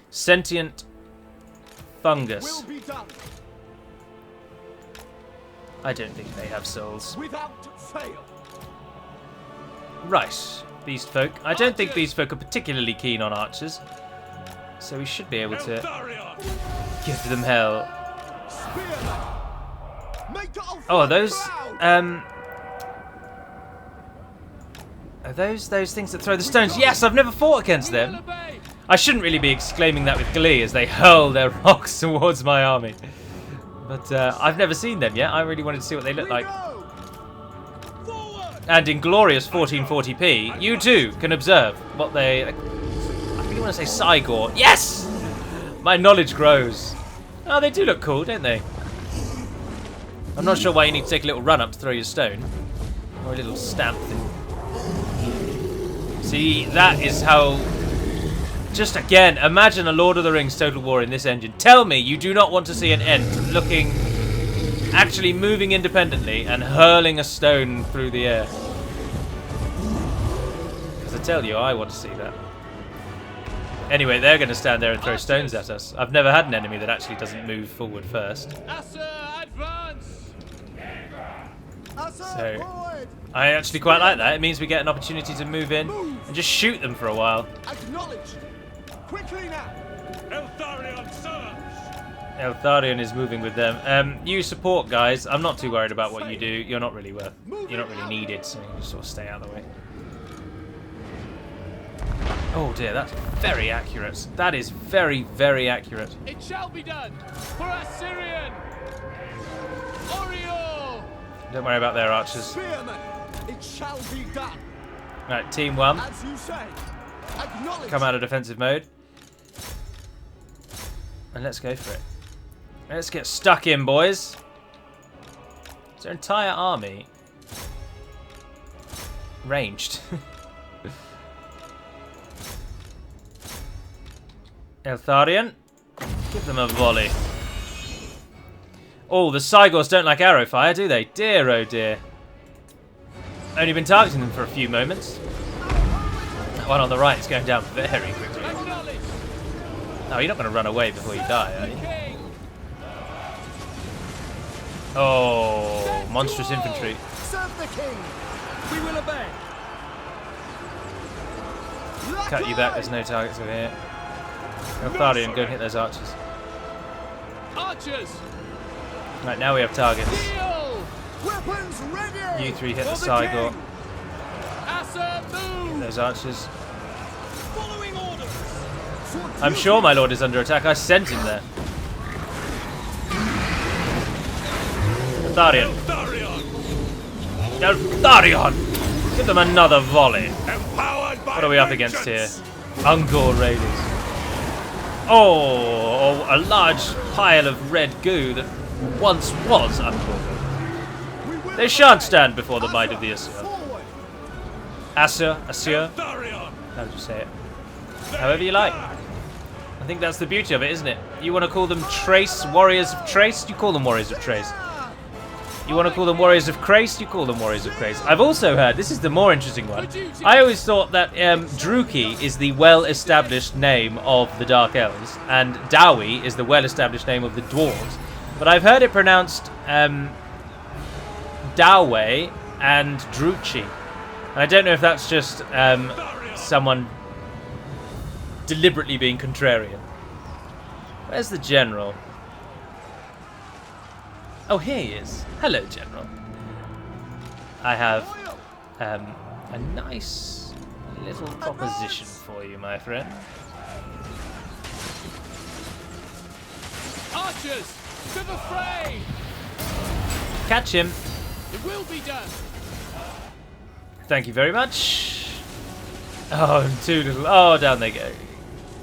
Sentient fungus. Will be done I don't think they have souls. without fail. Right, beast folk. I don't think beast folk are particularly keen on archers, so we should be able to Eltharion. give them hell. Spearman. Make Ulthuan Oh, are those proud. are those things that throw the stones? Yes, I've never fought against We will them. obey. I shouldn't really be exclaiming that with glee as they hurl their rocks towards my army. But I've never seen them yet. I really wanted to see what they look We like. go. Forward. And in glorious 1440p, you too can observe what they... I really want to say Cygor. Yes! My knowledge grows. Oh, they do look cool, don't they? I'm not sure why you need to take a little run up to throw your stone. Or a little stamp thing. See, that is how... Just again, imagine a Lord of the Rings Total War in this engine. Tell me you do not want to see an Ent looking... actually moving independently and hurling a stone through the air. Because I tell you, I want to see that. Anyway, they're going to stand there and throw stones at us. I've never had an enemy that actually doesn't move forward first. Asa, advance. So, I actually quite like that. It means we get an opportunity to move in and just shoot them for a while. Acknowledge. Quickly now. Eltharion serves. Eltharion is moving with them. You support, guys. I'm not too worried about what you do. You're not really needed, so you just sort of stay out of the way. Oh dear, that's very accurate. That is very, very accurate. It shall be done. For Assyrian. Oriole. Don't worry about their archers. Spearman. It shall be done. Right, team 1. As you say. Acknowledge. Come out of defensive mode. And let's go for it. Let's get stuck in, boys. Is their entire army ranged? Eltharion, give them a volley. Oh, the Cygors don't like arrow fire, do they? Dear, oh dear. Only been targeting them for a few moments. That one on the right is going down very quickly. Acknowledge. No, you're not going to run away before you die, are you? King. Oh, monstrous infantry. Serve the king. We will obey. Cut you back, there's no targets over here. Eltharion, go and hit those archers. Archers. Right, now we have targets. Deal. Weapons ready. You three hit the For Cygor. king. Asa, move. Those archers. Following orders. I'm sure my lord is under attack. I sent him there. Eltharion. Eltharion! Eltharion! Give them another volley. Empowered by What are we up against here? vengeance! Ungor Raiders. Oh, a large pile of red goo that once was Ungor. They shan't stand before the might of the Asur. Asur? Eltharion! How would you say it? However you like. I think that's the beauty of it, isn't it? You want to call them Trace, Warriors of Trace? You call them Warriors of Trace. You want to call them Warriors of Crace? You call them Warriors of Crace. I've also heard, this is the more interesting one, I always thought that Druki is the well-established name of the Dark Elves, and Dowie is the well-established name of the Dwarves. But I've heard it pronounced Dowey and Druchi. And I don't know if that's just someone deliberately being contrarian. Where's the General? Oh, here he is. Hello, General. I have a nice little proposition for you, my friend. Archers, to the fray! Catch him. It will be done. Thank you very much. Oh, too little. Oh, down they go.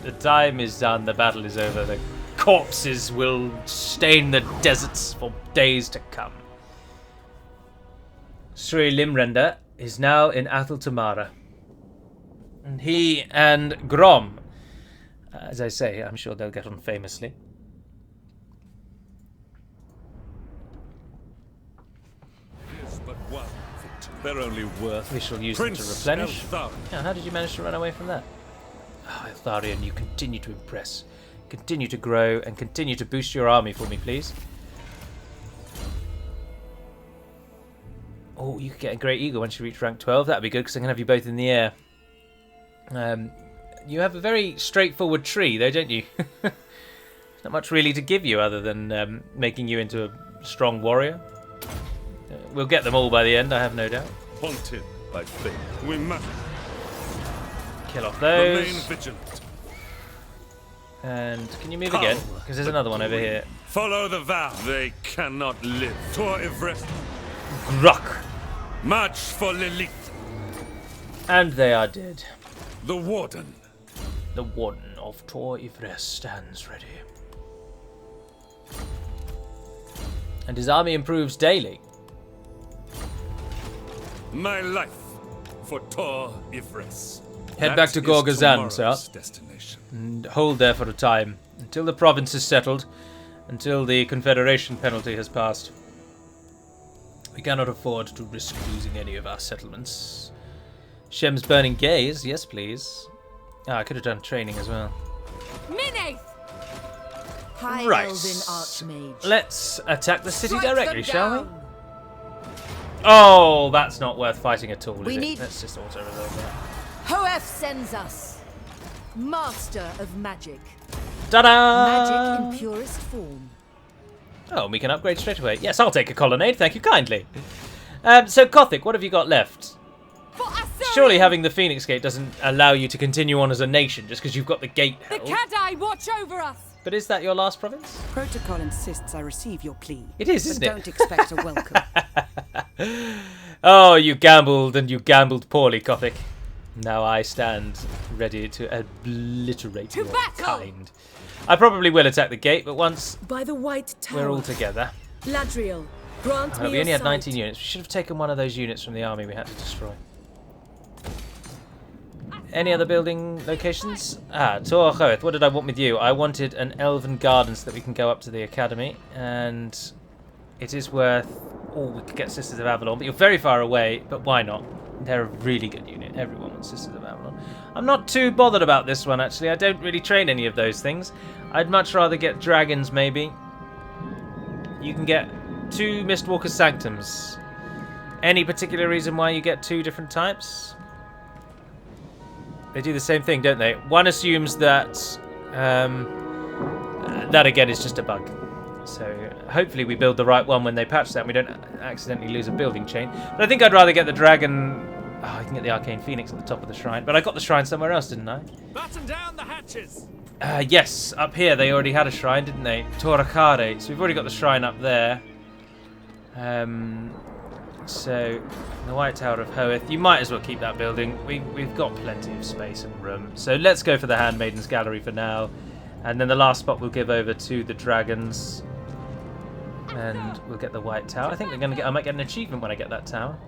The time is done. The battle is over. The corpses will stain the deserts for days to come. Sri Limrender is now in Athel Tamara. And he and Grom, as I say, I'm sure they'll get on famously. Is but one victim. They're only worth. We shall use Prince them to replenish. Eltharion. Yeah, how did you manage to run away from that? Oh, Eltharion, you continue to impress. Continue to grow and continue to boost your army for me, please. Oh, you could get a Great Eagle once you reach rank 12. That'd be good because I can have you both in the air. You have a very straightforward tree, though, don't you? Not much really to give you other than making you into a strong warrior. We'll get them all by the end, I have no doubt. Haunted by fate. We must Kill off remain those. vigilant. And can you move again? Because there's another one over here. Follow the vow. They cannot live. Tor Ivrest. Gruck. March for Lilith. And they are dead. The Warden. The Warden of Tor Ivrest stands ready. And his army improves daily. My life for Tor Ivrest. Head back to Gorgazan, sir. tomorrow's destination. And hold there for a time. Until the province is settled. Until the Confederation penalty has passed. We cannot afford to risk losing any of our settlements. Shem's Burning Gaze, yes please. Ah, I could have done training as well. Mineth! High Right. Elven Archmage. Let's attack the city Strike directly, them shall we? down. Oh, that's not worth fighting at all, is We it? need- Let's just auto-resolve that. Hoeth sends us. Master of magic. Ta-da! Magic in purest form. Oh, and we can upgrade straight away. Yes, I'll take a colonnade, thank you kindly. So, Gothic, what have you got left? For Asurion! Surely having the Phoenix Gate doesn't allow you to continue on as a nation just because you've got the gate The held. Kadai watch over us. But is that your last province? Protocol insists I receive your plea. It is, but isn't it? don't expect a welcome. Oh, you gambled, and you gambled poorly, Gothic. Now I stand ready to obliterate To your battle! kind. I probably will attack the gate, but once By the White Tower. we're all together. Ladriel, grant Oh, me we only a had 19 sight. units. We should have taken one of those units from the army we had to destroy. Any other building locations? Ah, Tor Hoeth, what did I want with you? I wanted an elven garden so that we can go up to the academy, and it is worth... Oh, we could get Sisters of Avalon, but you're very far away, but why not? They're a really good unit. Everyone wants Sisters of Avalon. I'm not too bothered about this one, actually. I don't really train any of those things. I'd much rather get dragons, maybe. You can get 2 Mistwalker Sanctums. Any particular reason why you get 2 different types? They do the same thing, don't they? One assumes that that again is just a bug. So hopefully we build the right one when they patch that and we don't accidentally lose a building chain. But I think I'd rather get the dragon... Oh, I can get the Arcane Phoenix at the top of the shrine. But I got the shrine somewhere else, didn't I? Batten down the hatches. Yes, up here they already had a shrine, didn't they? Torakare. So we've already got the shrine up there. So, the White Tower of Hoeth, you might as well keep that building. We've got plenty of space and room. So let's go for the Handmaiden's Gallery for now. And then the last spot we'll give over to the Dragons. And we'll get the White Tower. I think we're going to get... I might get an achievement when I get that tower.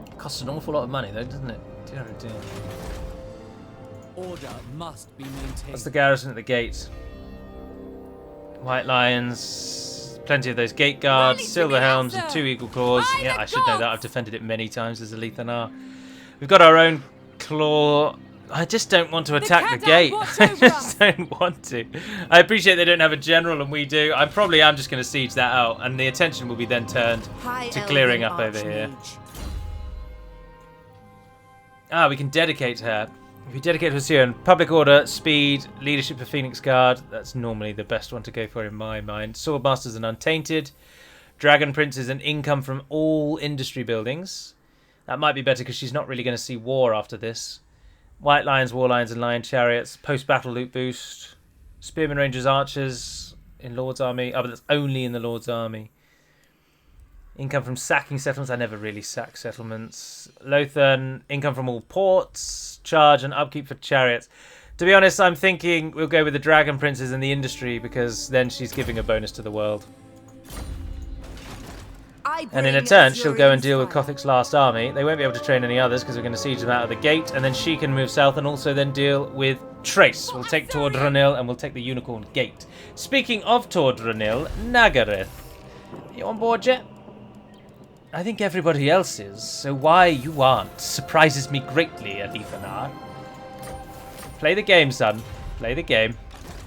It costs an awful lot of money though, doesn't it? Dear, oh dear. Order must be maintained. That's the garrison at the gate. White Lions, plenty of those gate guards, silver helms and 2 eagle claws. Yeah, I should know that. I've defended it many times as a Lethanar. We've got our own claw. I just don't want to attack the gate. I just don't want to. I appreciate they don't have a general and we do. I probably am just going to siege that out and the attention will be then turned to clearing up over here. Ah, we can dedicate her. If you dedicate to Ulthuan, public order, speed, leadership for Phoenix Guard. That's normally the best one to go for in my mind. Swordmasters and Untainted. Dragon Princes and income from all industry buildings. That might be better because she's not really going to see war after this. White Lions, War Lions and Lion Chariots. Post-battle loot boost. Spearmen, Rangers, Archers in Lord's Army. Oh, but that's only in the Lord's Army. Income from sacking settlements. I never really sack settlements. Lothern, income from all ports. Charge and upkeep for chariots. To be honest, I'm thinking we'll go with the Dragon Princes in the industry because then she's giving a bonus to the world. And in a turn, she'll go and deal with Kothik's last army. They won't be able to train any others because we're going to siege them out of the gate. And then she can move south and also then deal with Trace. We'll take Tordranil and we'll take the Unicorn Gate. Speaking of Tordranil, Nagareth. You on board yet? I think everybody else is, so why you aren't surprises me greatly, Elithanar. Play the game, son. Play the game.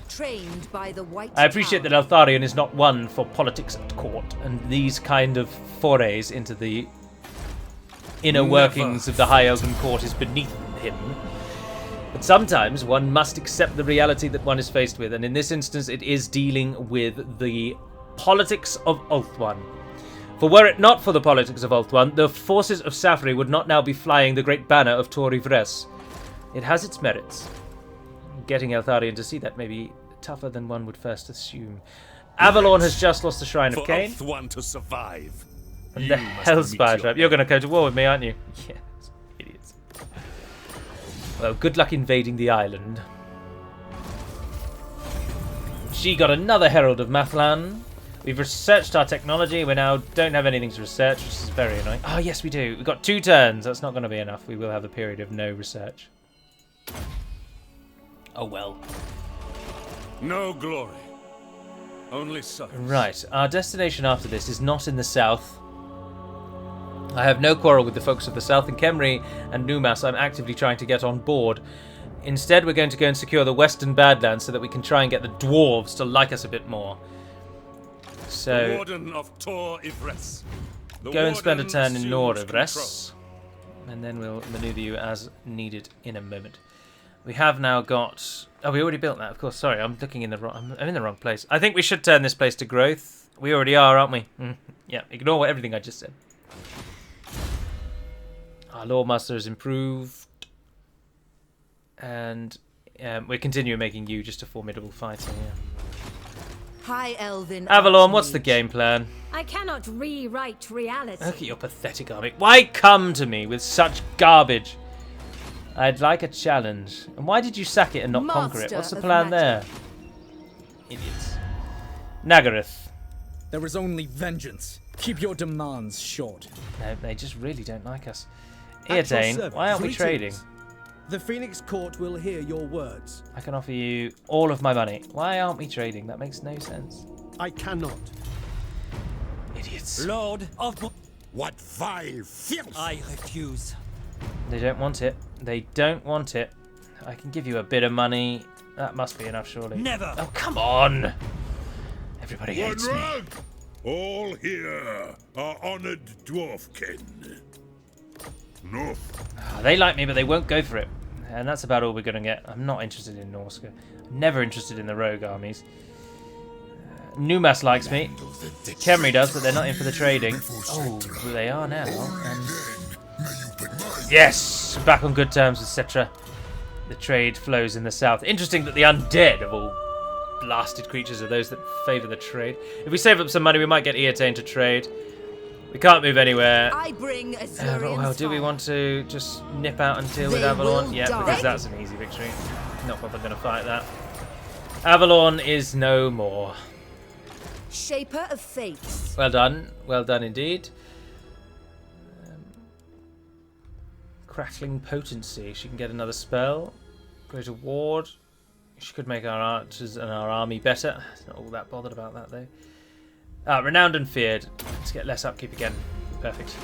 Trained by the White I appreciate that Tower. Eltharion is not one for politics at court and these kind of forays into the inner workings of the High Elven Court is beneath him. But sometimes one must accept the reality that one is faced with, and in this instance it is dealing with the politics of Ulthuan. For were it not for the politics of Ulthuan, the forces of Safri would not now be flying the great banner of Tor Ivres. It has its merits. Getting Eltharion to see that may be tougher than one would first assume. Avalon has just lost the Shrine of Cain. For Ulthuan to survive, And the Hellspire Tribe. You're going to go to war with me, aren't you? Yes, idiots. Well, good luck invading the island. She got another Herald of Mathlan. We've researched our technology. We now don't have anything to research, which is very annoying. Oh, yes, we do. We've got 2 turns. That's not going to be enough. We will have a period of no research. Oh, well. no glory, only service. Right. Our destination after this is not in the south. I have no quarrel with the folks of the south. In Khemri and Numas, I'm actively trying to get on board. Instead, we're going to go and secure the western Badlands so that we can try and get the dwarves to like us a bit more. So, The Warden of Tor Ivres. The go and spend a Warden turn in assumes Nord control. Ivres, and then we'll maneuver you as needed in a moment. We have now got... Oh, we already built that, of course. Sorry, I'm looking in the wrong... I'm in the wrong place. I think we should turn this place to growth. We already are, aren't we? Yeah, ignore everything I just said. Our Lordmaster has improved. And we're continuing making you just a formidable fighter, yeah. High Elven Avalon, what's Archmage. the game plan? I cannot rewrite reality. Look at your pathetic army. Why come to me with such garbage? I'd like a challenge. And why did you sack it and not conquer it? Master What's the of plan there? magic. Idiots. Nagareth. There is only vengeance. Keep your demands short. No, they just really don't like us. At your Eardane, service. why aren't we Greetings. trading? The Phoenix Court will hear your words. I can offer you all of my money. Why aren't we trading? That makes no sense. I cannot. Idiots. Lord of... What vile filth! I refuse. They don't want it. They don't want it. I can give you a bit of money. That must be enough, surely. Never. Oh, come on. Everybody hates me. All here are honored dwarfkin. No. Oh, they like me, but they won't go for it. And that's about all we're going to get. I'm not interested in Norska. Never interested in the rogue armies. Numas likes me. Khemri does, but they're not in for the trading. Oh, well, they are now. And yes! Back on good terms, etc. The trade flows in the south. Interesting that the undead of all blasted creatures are those that favour the trade. If we save up some money, we might get Eltharion to trade. We can't move anywhere. I bring Eltharion. Well, do we want to just nip out and deal with They Avalon? will Yeah, die. because that's an easy victory. Not bothered going to fight that. Avalon is no more. Shaper of fates. Well done indeed. Crackling potency. She can get another spell. Greater ward. She could make our archers and our army better. Not all that bothered about that though. Renowned and feared. Let's get less upkeep again. Perfect.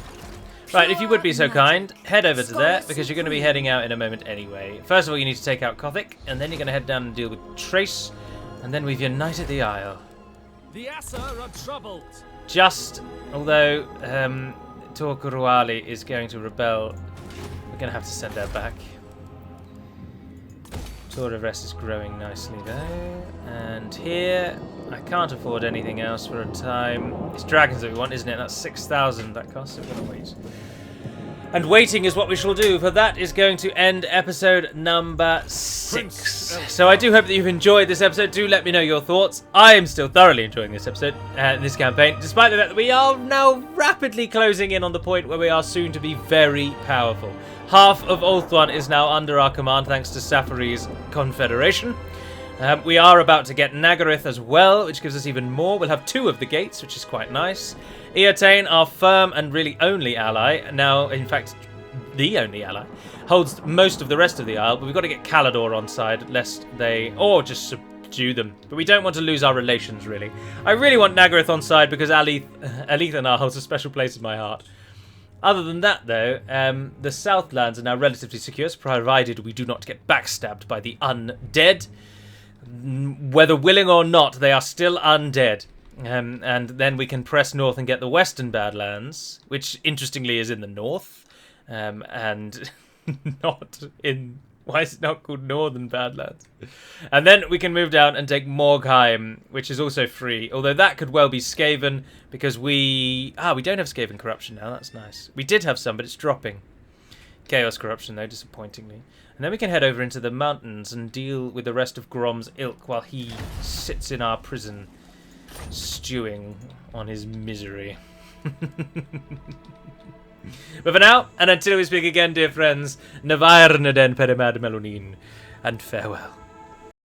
Right, if you would be so kind, head over to there, because you're going to be heading out in a moment anyway. First of all, you need to take out Kothic, and then you're going to head down and deal with Trace, and then we've united the Isle. The Assa are troubled. Just, although Torquaruali is going to rebel, we're going to have to send her back. Sword of Rest is growing nicely though. And here, I can't afford anything else for a time. It's dragons that we want, isn't it? That's 6,000 that costs, so we're going to wait. And waiting is what we shall do, for that is going to end episode number 6. So I do hope that you've enjoyed this episode. Do let me know your thoughts. I am still thoroughly enjoying this episode, this campaign, despite the fact that we are now rapidly closing in on the point where we are soon to be very powerful. Half of Ulthuan is now under our command thanks to Safari's confederation. We are about to get Nagaryth as well, which gives us even more. We'll have 2 of the gates, which is quite nice. Eltharion, our firm and really only ally, now in fact the only ally, holds most of the rest of the Isle, but we've got to get Calador on side, lest they, or just subdue them. But we don't want to lose our relations, really. I really want Nagaryth on side because Eltharion holds a special place in my heart. Other than that, though, the Southlands are now relatively secure, provided we do not get backstabbed by the undead. Whether willing or not, they are still undead. And then we can press north and get the Western Badlands, which, interestingly, is in the north. And not in... Why is it not called Northern Badlands? And then we can move down and take Morgheim, which is also free. Although that could well be Skaven, because we don't have Skaven Corruption now. That's nice. We did have some, but it's dropping. Chaos Corruption, though, disappointingly. And then we can head over into the mountains and deal with the rest of Grom's ilk while he sits in our prison, stewing on his misery. But for now, and until we speak again, dear friends, Navarne den Perimad Melonin, and farewell.